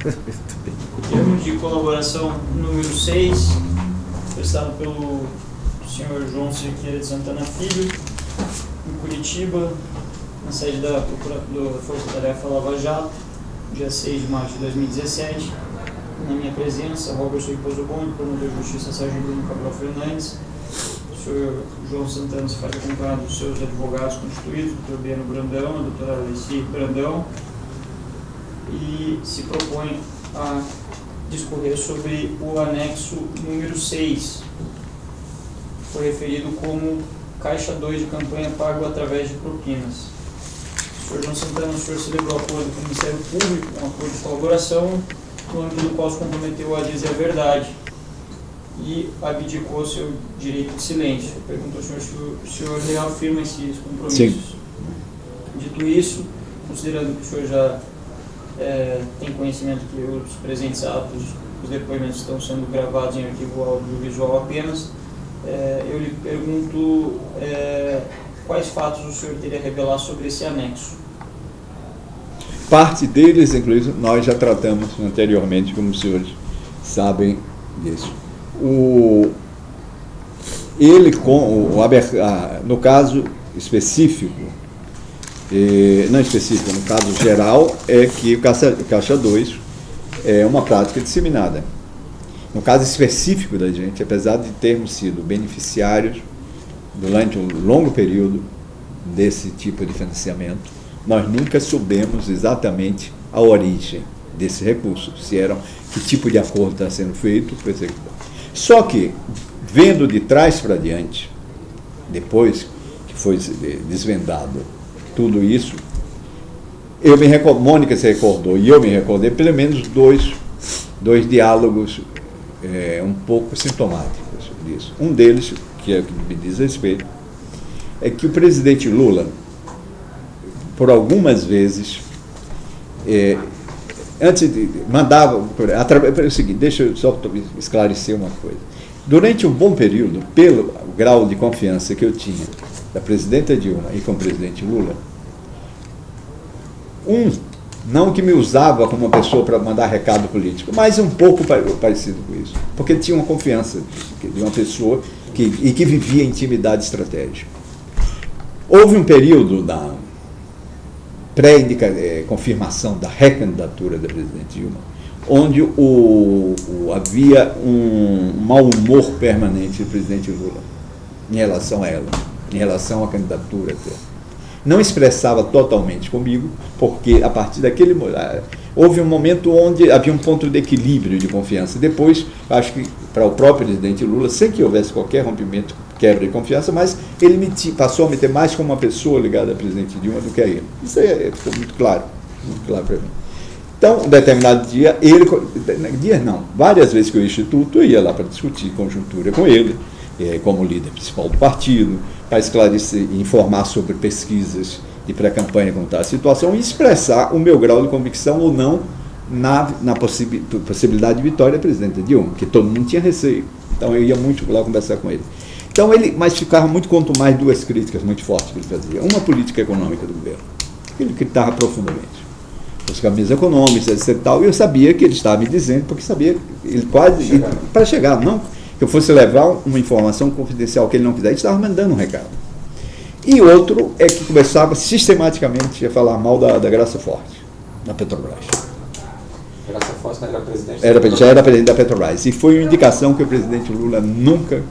Termo de colaboração número 6, prestado pelo senhor João Cerqueira de Santana Filho, em Curitiba, na sede da Força Tarefa Lava Jato, dia 6 de março de 2017. Na minha presença, Roberto Riposo Boni, promotor de Justiça Sérgio Bruno Cabral Fernandes. O senhor João Santana se faz acompanhado dos seus advogados constituídos, o doutor Beno Brandão, a doutora Alice Brandão, e se propõe a discorrer sobre o anexo número 6, que foi referido como Caixa 2 de campanha pago através de propinas. O senhor João Santana, o senhor celebrou acordo com o Ministério Público, um acordo de colaboração, no âmbito do qual se comprometeu a dizer a verdade e abdicou seu direito de silêncio. Perguntou ao senhor se o senhor reafirma esses compromissos. Sim. Dito isso, considerando que o senhor já tem conhecimento que os presentes atos, os depoimentos estão sendo gravados em arquivo audiovisual apenas, eu lhe pergunto quais fatos o senhor teria a revelar sobre esse anexo. Parte deles, inclusive, nós já tratamos anteriormente, como os senhores sabem disso. No caso específico, não específico, no caso geral, é que o Caixa 2 é uma prática disseminada. No caso específico da gente, apesar de termos sido beneficiários durante um longo período desse tipo de financiamento, nós nunca soubemos exatamente a origem desse recurso, que tipo de acordo está sendo feito. Só que, vendo de trás para diante, depois que foi desvendado tudo isso, Mônica se recordou e eu me recordei pelo menos dois diálogos um pouco sintomáticos disso. Um deles, que é o que me diz respeito, é que o presidente Lula, por algumas vezes, antes de mandava, é o seguinte, deixa eu só esclarecer uma coisa. Durante um bom período, pelo grau de confiança que eu tinha da presidenta Dilma e com o presidente Lula, não que me usava como uma pessoa para mandar recado político, mas um pouco parecido com isso, porque tinha uma confiança de uma pessoa que vivia intimidade estratégica. Houve um período da pré-confirmação da recandidatura da presidente Dilma, onde havia um mau humor permanente do presidente Lula em relação a ela, em relação à candidatura dela. Não expressava totalmente comigo, porque a partir daquele momento houve um momento onde havia um ponto de equilíbrio de confiança. Depois, acho que para o próprio presidente Lula, sem que houvesse qualquer rompimento, quebra de confiança, mas ele passou a me ter mais como uma pessoa ligada ao presidente Dilma do que a ele. Isso aí ficou muito claro para mim. Então, um determinado dia, várias vezes que eu ia ao Instituto, eu ia lá para discutir conjuntura com ele, como líder principal do partido, para esclarecer e informar sobre pesquisas de pré-campanha, como está a situação, e expressar o meu grau de convicção ou não na possibilidade de vitória da presidenta Dilma, que todo mundo tinha receio. Então, eu ia muito lá conversar com ele. Então, mas ficava muito, quanto mais, duas críticas muito fortes que ele fazia. Uma, política econômica do governo. Ele criticava profundamente os caminhos econômicos, etc. E eu sabia que ele estava me dizendo, porque sabia, ele quase, para chegar, não que eu fosse levar uma informação confidencial que ele não quisesse, ele estava mandando um recado. E outro é que começava sistematicamente a falar mal da Graça Forte, da Petrobras. Graça Forte não era presidente? Já era presidente da Petrobras. E foi uma indicação que o presidente Lula nunca,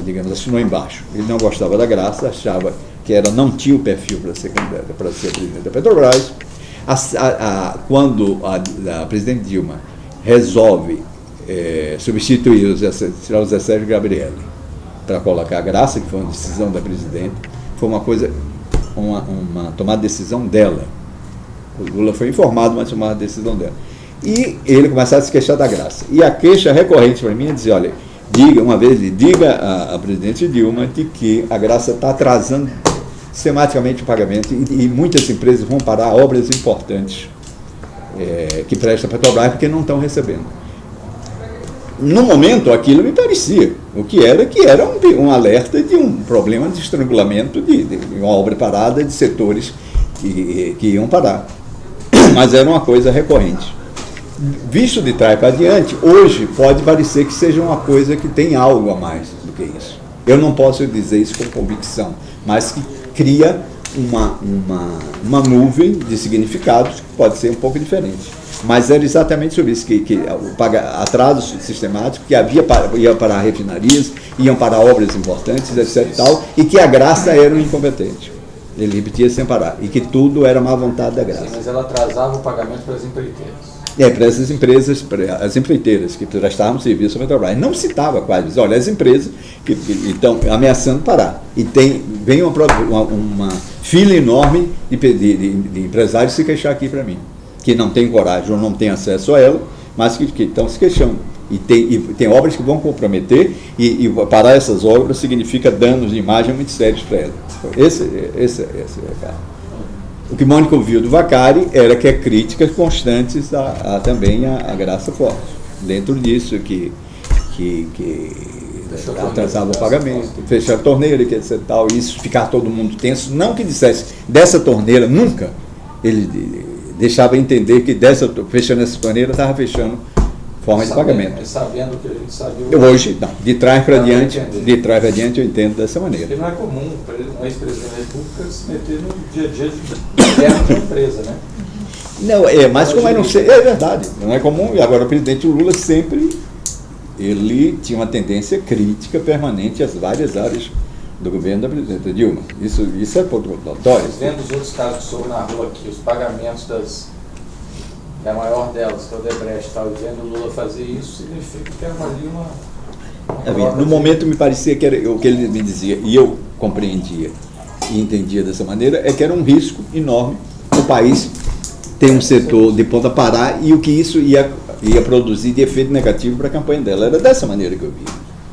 digamos, assinou embaixo. Ele não gostava da Graça, achava que ela não tinha o perfil para ser candidata, para ser presidente da Petrobras. Quando a presidente Dilma resolve substituir tirar o Zé Sérgio Gabrielli para colocar a Graça, que foi uma decisão da presidente, foi uma tomada de decisão dela. O Lula foi informado, mas tomada de decisão dela. E ele começava a se queixar da Graça. E a queixa recorrente para mim é dizer, olha, diga a presidente Dilma de que a Graça está atrasando sistematicamente o pagamento e muitas empresas vão parar obras importantes que prestam a Petrobras porque não estão recebendo. No momento, aquilo me parecia, que era um alerta de um problema de estrangulamento de uma obra parada de setores que iam parar. mas era uma coisa recorrente. Visto de trás para diante, hoje pode parecer que seja uma coisa que tem algo a mais do que isso. Eu não posso dizer isso com convicção, mas que cria uma nuvem de significados que pode ser um pouco diferente. Mas era exatamente sobre isso, que o atraso sistemático, que ia para refinarias, iam para obras importantes, etc. E que a Graça era um incompetente. Ele repetia sem parar. E que tudo era má vontade da Graça. Sim, mas ela atrasava o pagamento para as empreiteiras. Para essas empresas, as empreiteiras que prestavam serviço à Petrobras. Não citava quase, olha, as empresas que estão ameaçando parar. E vem uma fila enorme de empresários se queixar aqui para mim, que não tem coragem ou não tem acesso a ela, mas que estão se queixando. E tem obras que vão comprometer, e parar essas obras significa danos de imagem muito sérios para ela. Esse é o recado. O que Mônica ouviu do Vaccari era que críticas constantes também a Graça Forte. Dentro disso, que atrasava o pagamento, fechar a torneira, que etc. Isso ficar todo mundo tenso. Não que dissesse dessa torneira, nunca. Ele deixava entender que fechando essa torneira estava fechando forma de pagamento. Sabendo que a gente sabia. Hoje, não. De trás para diante eu entendo dessa maneira. Porque não é comum um ex-presidente da República se meter no dia a dia de uma empresa, né? Não, mas como eu não sei, é verdade, não é comum. E agora o presidente Lula sempre, ele tinha uma tendência crítica permanente às várias áreas do governo da presidenta Dilma. Isso é notório. Mas vendo os outros casos que soube na rua aqui, os pagamentos da maior delas, que é o Odebrecht, e vendo o Lula fazer isso, significa que era ali uma no momento me parecia que era o que ele me dizia, e eu compreendia e entendia dessa maneira, é que era um risco enorme o país ter um setor de ponta parar, e o que isso ia produzir de efeito negativo para a campanha dela. Era dessa maneira que eu vi,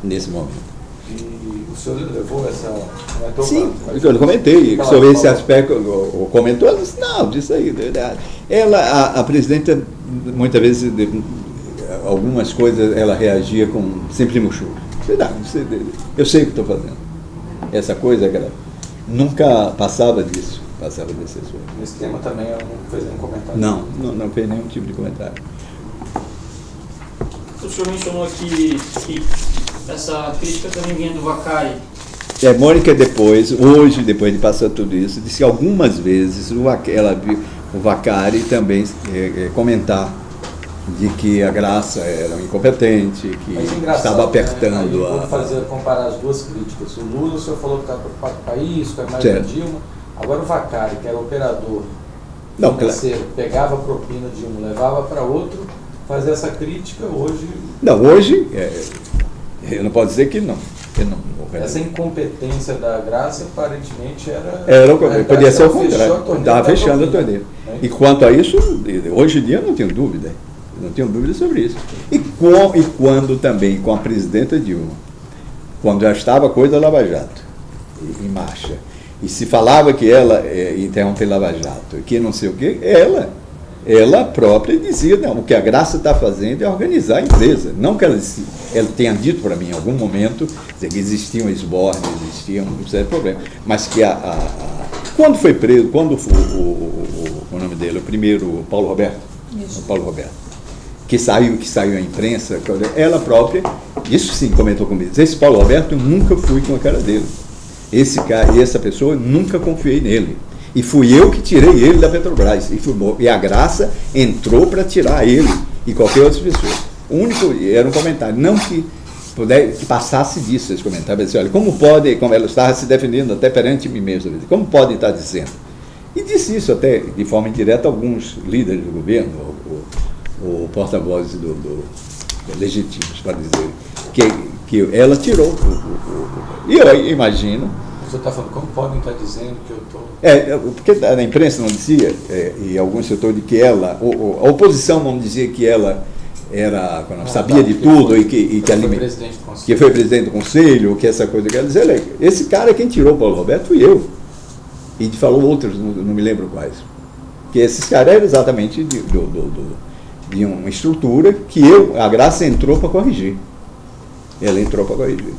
nesse momento. E o senhor levou essa... Sim, eu comentei sobre esse aspecto, comentou, ela disse, não, disso aí, a presidenta, muitas vezes, algumas coisas, ela reagia com simples murchura. Eu sei o que estou fazendo. Essa coisa, ela nunca passava disso, passava desse assunto. Nesse tema também ela não fez nenhum comentário? Não fez nenhum tipo de comentário. O senhor mencionou aqui que essa crítica também vinha do Vaccari. Mônica depois de passar tudo isso, disse que algumas vezes ela viu o Vaccari também comentar de que a Graça era um incompetente, que estava apertando. Né? Vamos comparar as duas críticas. O Lula, o senhor falou que estava preocupado com o país, com a imagem da Dilma. Agora o Vaccari, que era operador financeiro, pegava a propina de um, levava para outro, fazer essa crítica hoje... Não, hoje, eu não posso dizer que não. Essa incompetência da Graça, aparentemente, podia ser o contrário. Estava fechando a torneira. E quanto a isso, hoje em dia eu não tenho dúvida. Não tenho dúvida sobre isso. E quando também, com a presidenta Dilma, quando já estava a coisa da Lava Jato em marcha, e se falava que ela interrompeu Lava Jato, que não sei o quê, ela própria dizia, não, o que a Graça está fazendo é organizar a empresa. Não que ela tenha dito para mim em algum momento que existiam esbornes, existiam um certo problema, mas que quando foi preso, o nome dele, o primeiro, o Paulo Roberto, que saiu à imprensa, ela própria, isso sim, comentou comigo, esse Paulo Roberto, eu nunca fui com a cara dele. Essa pessoa, eu nunca confiei nele. E fui eu que tirei ele da Petrobras. E a Graça entrou para tirar ele e qualquer outra pessoa. O único, era um comentário, não que passasse disso esse comentário. Assim, olha, como pode, como ela estava se defendendo até perante mim mesmo, como podem estar dizendo? E disse isso até de forma indireta a alguns líderes do governo, ou porta-vozes legítimos, para dizer, que ela tirou. E eu imagino. Você está falando, como podem estar dizendo que eu estou... Porque na imprensa não dizia, e alguns setores, de que ela, a oposição não dizia que ela sabia de tudo e que foi presidente do conselho, que essa coisa que ela dizia, esse cara quem tirou o Paulo Roberto fui eu. E falou outros, não me lembro quais. Que esses caras eram exatamente de uma estrutura que a Graça entrou para corrigir. Ela entrou para corrigir.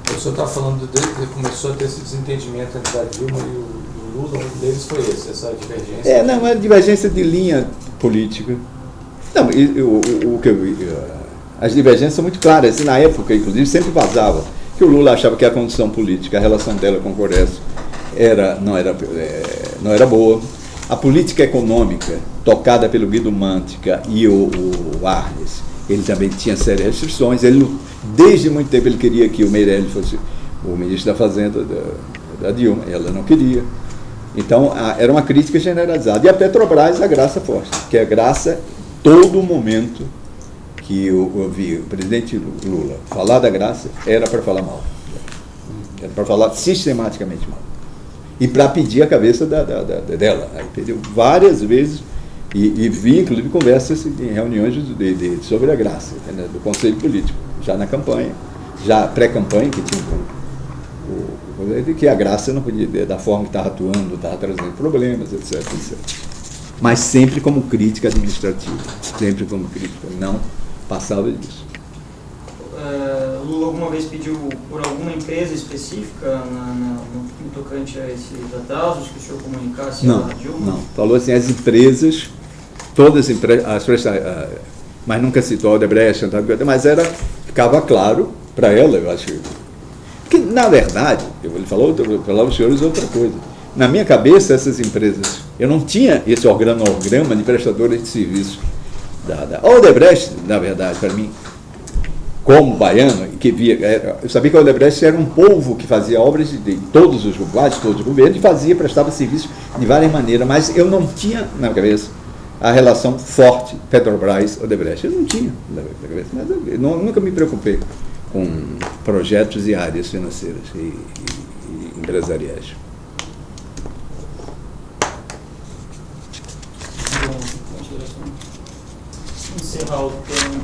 O senhor está falando desde que começou a ter esse desentendimento entre a Dilma e o Lula, um deles foi essa divergência. Não, é divergência de linha política. Não, o que eu vi, as divergências são muito claras. Na época, inclusive, sempre vazava que o Lula achava que a condição política, a relação dela com o Congresso não era boa. A política econômica, tocada pelo Guido Mantega e o Arnes, ele também tinha sérias restrições. Ele, desde muito tempo, ele queria que o Meirelles fosse o ministro da Fazenda da Dilma, ela não queria. Então, era uma crítica generalizada. E a Petrobras, a graça forte, que a graça, todo momento que eu ouvi o presidente Lula falar da graça, era para falar mal. Era para falar sistematicamente mal. E para pedir a cabeça dela. Aí pediu várias vezes, e vi, inclusive, conversas em reuniões sobre a graça, né, do Conselho Político, já na campanha, já pré-campanha, que tinha que a graça não podia, da forma que estava atuando, estava trazendo problemas, etc. Mas sempre como crítica administrativa, sempre como crítica, não passava disso. Lula alguma vez pediu por alguma empresa específica no tocante a esses atrasos que o senhor comunicasse a Dilma? Não, falou assim, as empresas, todas as empresas, mas nunca citou a Odebrecht, mas ficava claro para ela, eu acho que, na verdade, ele falou aos senhores outra coisa. Na minha cabeça, essas empresas, eu não tinha esse organograma de prestadores de serviço da Odebrecht, na verdade, para mim, como baiano, eu sabia que a Odebrecht era um povo que fazia obras de todos os governos, e prestava serviço de várias maneiras, mas eu não tinha na cabeça a relação forte Petrobras-Odebrecht. Eu não tinha na cabeça, mas eu nunca me preocupei com projetos e áreas financeiras e empresariais. Encerrar o tema